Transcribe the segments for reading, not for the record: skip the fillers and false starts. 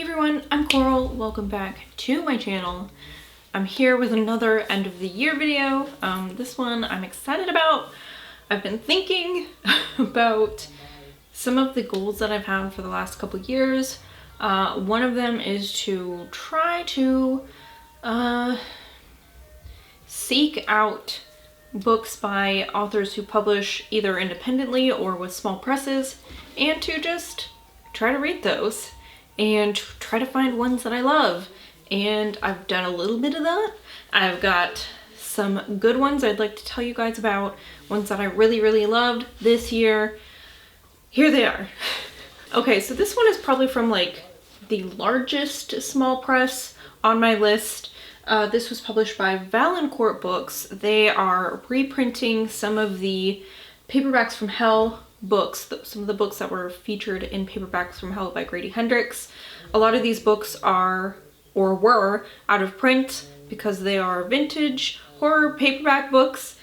Hey everyone, I'm Coral. Welcome back to my channel. I'm here with another end of the year video. This one I'm excited about. I've been thinking about some of the goals that I've had for the last couple years. One of them is to try to seek out books by authors who publish either independently or with small presses, and to just try to read those and try to find ones that I love. And I've done a little bit of that. I've got some good ones I'd like to tell you guys about, ones that I really loved this year. Here they are. Okay, so this one is probably from like the largest small press on my list. This was published by Valancourt Books. They are reprinting some of the Paperbacks from Hell books, some of the books that were featured in Paperbacks from Hell by Grady Hendrix. A lot of these books are, or were, out of print because they are vintage horror paperback books.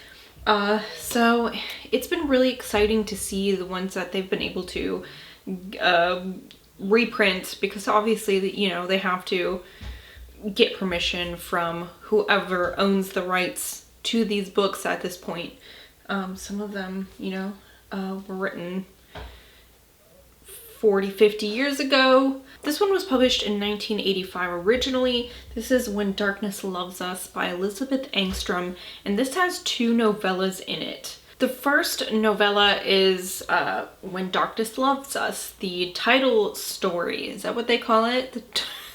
So it's been really exciting to see the ones that they've been able to reprint, because obviously, you know, they have to get permission from whoever owns the rights to these books at this point. Some of them, you know, were written 40, 50 years ago. This one was published in 1985 originally. This is When Darkness Loves Us by Elizabeth Engstrom, and this has two novellas in it. The first novella is When Darkness Loves Us, the title story. Is that what they call it?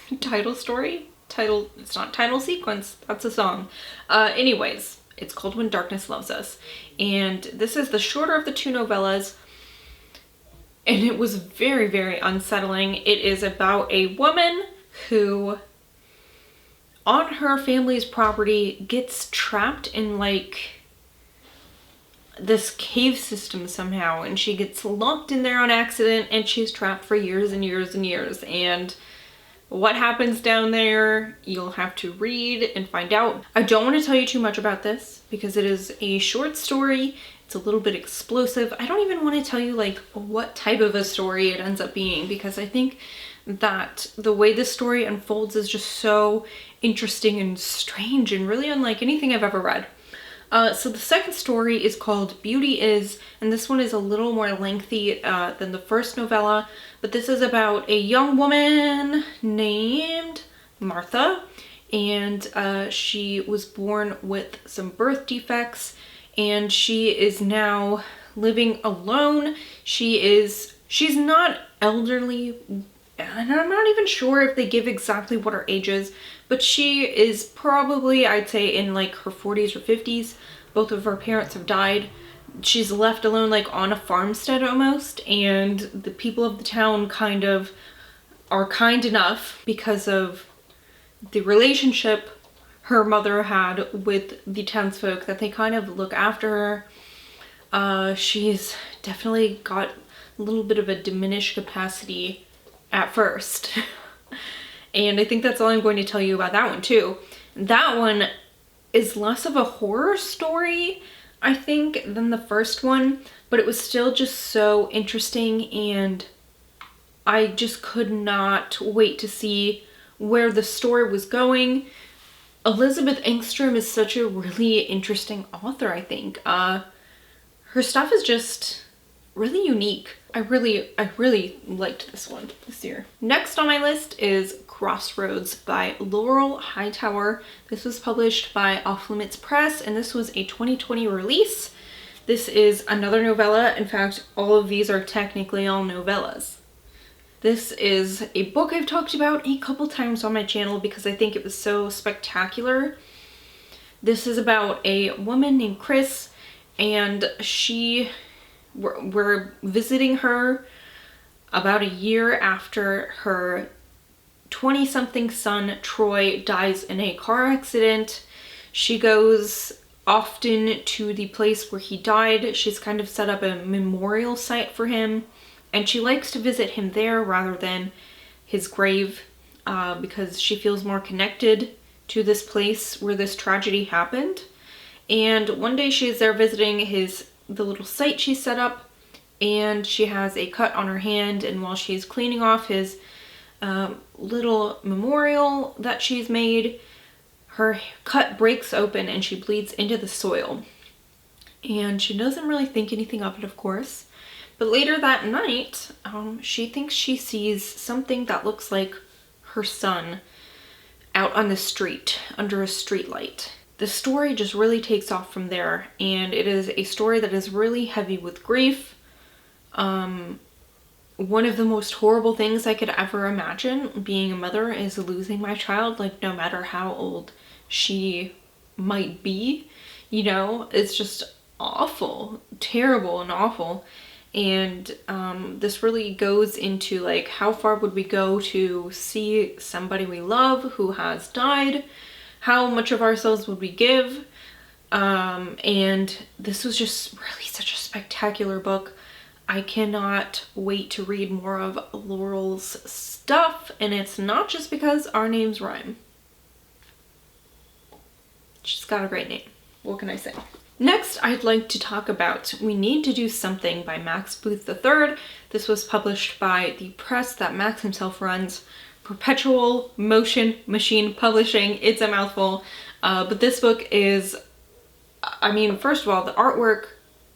The title story? It's not title sequence, that's a song. Anyways, it's called When Darkness Loves Us. And this is the shorter of the two novellas. And it was very unsettling. It is about a woman who, on her family's property, gets trapped in like this cave system somehow. And she gets locked in there on accident, and she's trapped for years and years and years. And what happens down there, you'll have to read and find out. I don't want to tell you too much about this because it is a short story. It's a little bit explosive. I don't even want to tell you like what type of a story it ends up being, because I think that the way this story unfolds is just so interesting and strange and really unlike anything I've ever read. So the second story is called Beauty Is, and this one is a little more lengthy than the first novella, but this is about a young woman named Martha, and she was born with some birth defects, and she is now living alone. She's not elderly, and I'm not even sure if they give exactly what her age is, but she is probably, I'd say, in like her 40s or 50s. Both of her parents have died. She's left alone like on a farmstead almost, and the people of the town kind of are kind enough, because of the relationship her mother had with the townsfolk, that they kind of look after her. She's definitely got a little bit of a diminished capacity at first. And I think that's all I'm going to tell you about that one too. That one is less of a horror story, I think, than the first one, but it was still just so interesting, and I just could not wait to see where the story was going. Elizabeth Engstrom is such a really interesting author, I think. Her stuff is just really unique. I really liked this one this year. Next on my list is Crossroads by Laurel, Hightower. This was published by Off Limits Press, and this was a 2020 release. This is another novella. In fact, all of these are technically all novellas. This is a book I've talked about a couple times on my channel because I think it was so spectacular. This is about a woman named Chris, and we're visiting her about a year after her 20-something son, Troy, dies in a car accident. She goes often to the place where he died. She's kind of set up a memorial site for him, and she likes to visit him there rather than his grave, because she feels more connected to this place where this tragedy happened. And one day she's there visiting the little site she set up, and she has a cut on her hand, and while she's cleaning off his little memorial that she's made. Her cut breaks open and she bleeds into the soil. And she doesn't really think anything of it, of course. But later that night, she thinks she sees something that looks like her son out on the street, under a street light. The story just really takes off from there, and it is a story that is really heavy with grief. One of the most horrible things I could ever imagine being a mother is losing my child, like no matter how old she might be, you know, it's just awful, terrible and awful. And this really goes into like, how far would we go to see somebody we love who has died? How much of ourselves would we give? And this was just really such a spectacular book. I cannot wait to read more of Laurel's stuff, and it's not just because our names rhyme. She's got a great name. What can I say? Next, I'd like to talk about We Need to Do Something by Max Booth III. This was published by the press that Max himself runs, Perpetual Motion Machine Publishing. It's a mouthful, but this book is, I mean, first of all, the artwork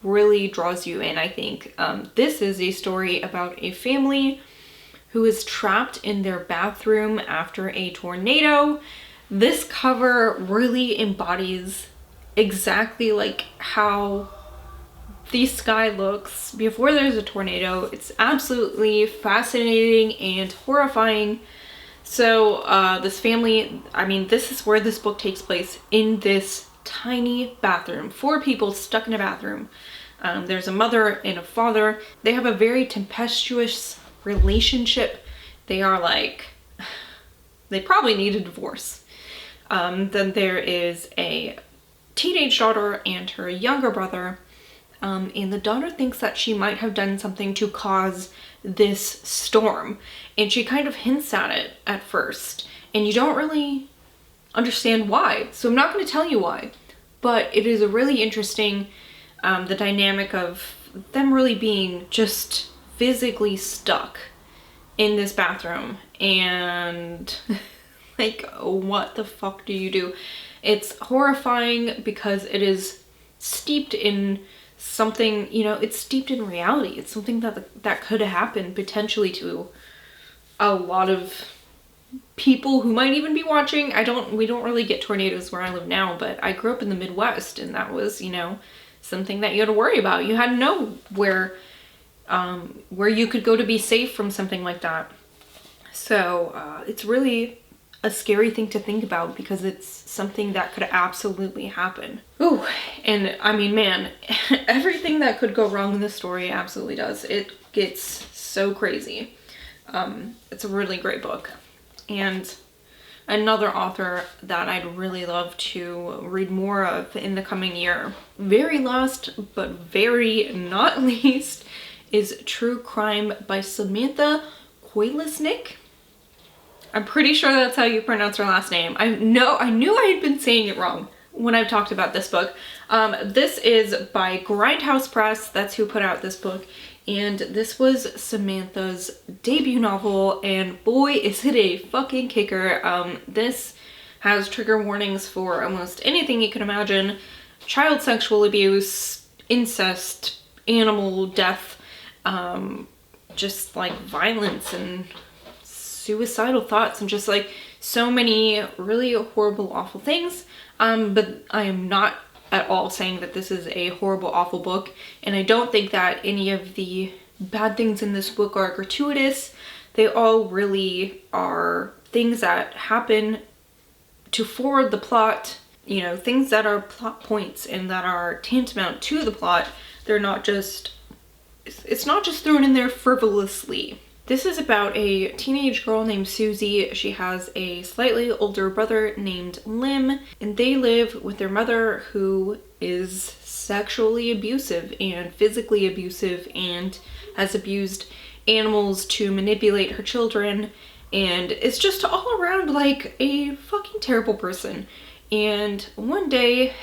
really draws you in, I think. This is a story about a family who is trapped in their bathroom after a tornado. This cover really embodies exactly like how the sky looks before there's a tornado. It's absolutely fascinating and horrifying. So this family, I mean, this is where this book takes place, in this tiny bathroom. 4 people stuck in a bathroom. There's a mother and a father. They have a very tempestuous relationship. They are like, they probably need a divorce. Then there is a teenage daughter and her younger brother. And the daughter thinks that she might have done something to cause this storm. And she kind of hints at it at first. And you don't really understand why. So I'm not going to tell you why. But it is a really interesting, the dynamic of them really being just physically stuck in this bathroom. And like, what the fuck do you do? It's horrifying because it is steeped in something, you know, it's steeped in reality. It's something that could happen potentially to a lot of people who might even be watching. We don't really get tornadoes where I live now, but I grew up in the Midwest, and that was, you know, something that you had to worry about. You had to know where you could go to be safe from something like that. So it's really a scary thing to think about because it's something that could absolutely happen. Ooh, and I mean, man, everything that could go wrong in this story absolutely does. It gets so crazy. It's a really great book. And another author that I'd really love to read more of in the coming year, very last but very not least, is True Crime by Samantha Kolesnik. I'm pretty sure that's how you pronounce her last name. I knew I had been saying it wrong when I've talked about this book. This is by Grindhouse Press. That's who put out this book. And this was Samantha's debut novel, and boy, is it a fucking kicker. This has trigger warnings for almost anything you can imagine. Child sexual abuse, incest, animal death, just like violence and suicidal thoughts, and just like so many really horrible, awful things. But I am not at all saying that this is a horrible, awful book, and I don't think that any of the bad things in this book are gratuitous. They all really are things that happen to forward the plot, you know, things that are plot points and that are tantamount to the plot. They're not just, it's not just thrown in there frivolously. This is about a teenage girl named Susie. She has a slightly older brother named Lim, and they live with their mother, who is sexually abusive and physically abusive and has abused animals to manipulate her children, and it's just all around like a fucking terrible person. And one day,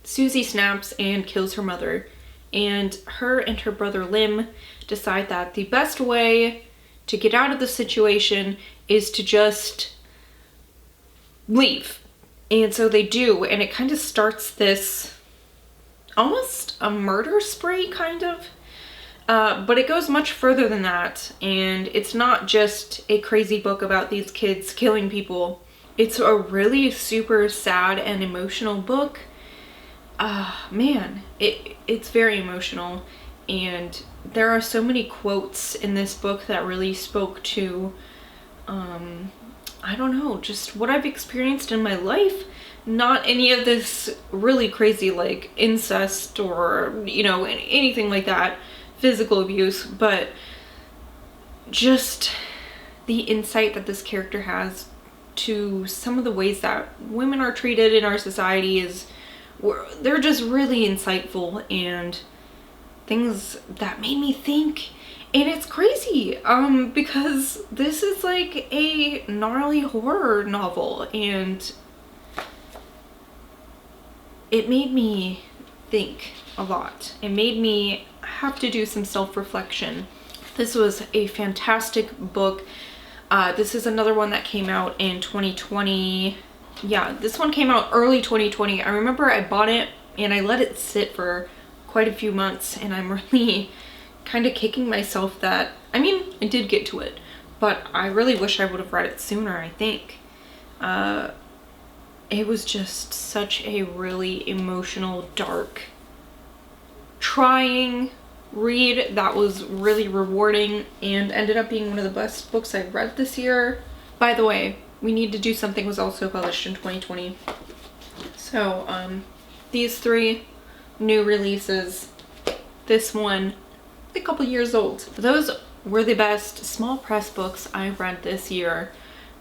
Susie snaps and kills her mother, and her brother Lim decide that the best way to get out of the situation is to just leave. And so they do, and it kind of starts this almost a murder spree, kind of. But it goes much further than that, and it's not just a crazy book about these kids killing people. It's a really super sad and emotional book. Man, it's very emotional, and there are so many quotes in this book that really spoke to, I don't know, just what I've experienced in my life. Not any of this really crazy like incest or, you know, anything like that, physical abuse, but just the insight that this character has to some of the ways that women are treated in our society they're just really insightful, and things that made me think. And it's crazy because this is like a gnarly horror novel, and it made me think a lot. It made me have to do some self-reflection. This was a fantastic book. This is another one that came out in 2020. Yeah, this one came out early 2020. I remember I bought it and I let it sit for quite a few months, and I'm really kind of kicking myself that, I mean, I did get to it, but I really wish I would have read it sooner, I think. It was just such a really emotional, dark, trying read that was really rewarding, and ended up being one of the best books I've read this year. By the way, We Need to Do Something was also published in 2020. So these three new releases, this one a couple years old. Those were the best small press books I've read this year,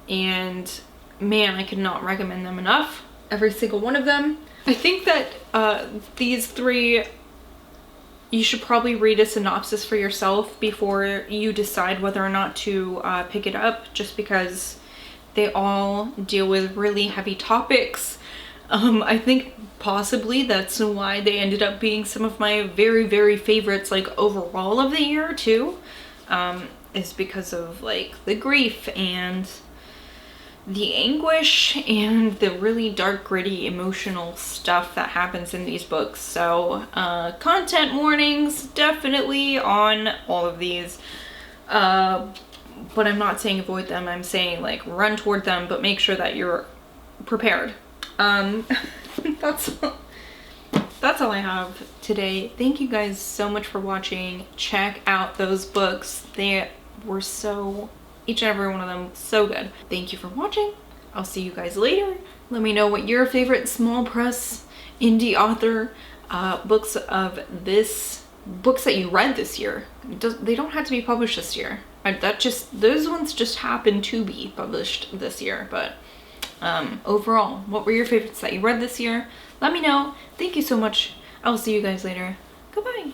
and man, I could not recommend them enough. Every single one of them. I think that these three, you should probably read a synopsis for yourself before you decide whether or not to pick it up, just because they all deal with really heavy topics. I think possibly that's why they ended up being some of my very, very favorites, like overall of the year too, is because of like the grief and the anguish and the really dark, gritty, emotional stuff that happens in these books. So content warnings definitely on all of these, but I'm not saying avoid them. I'm saying like run toward them, but make sure that you're prepared. That's all I have today. Thank you guys so much for watching. Check out those books. They were so, each and every one of them, so good. Thank you for watching. I'll see you guys later. Let me know what your favorite small press indie author books that you read this year. They don't have to be published this year. Those ones just happen to be published this year, but overall, what were your favorites that you read this year? Let me know. Thank you so much. I'll see you guys later. Goodbye.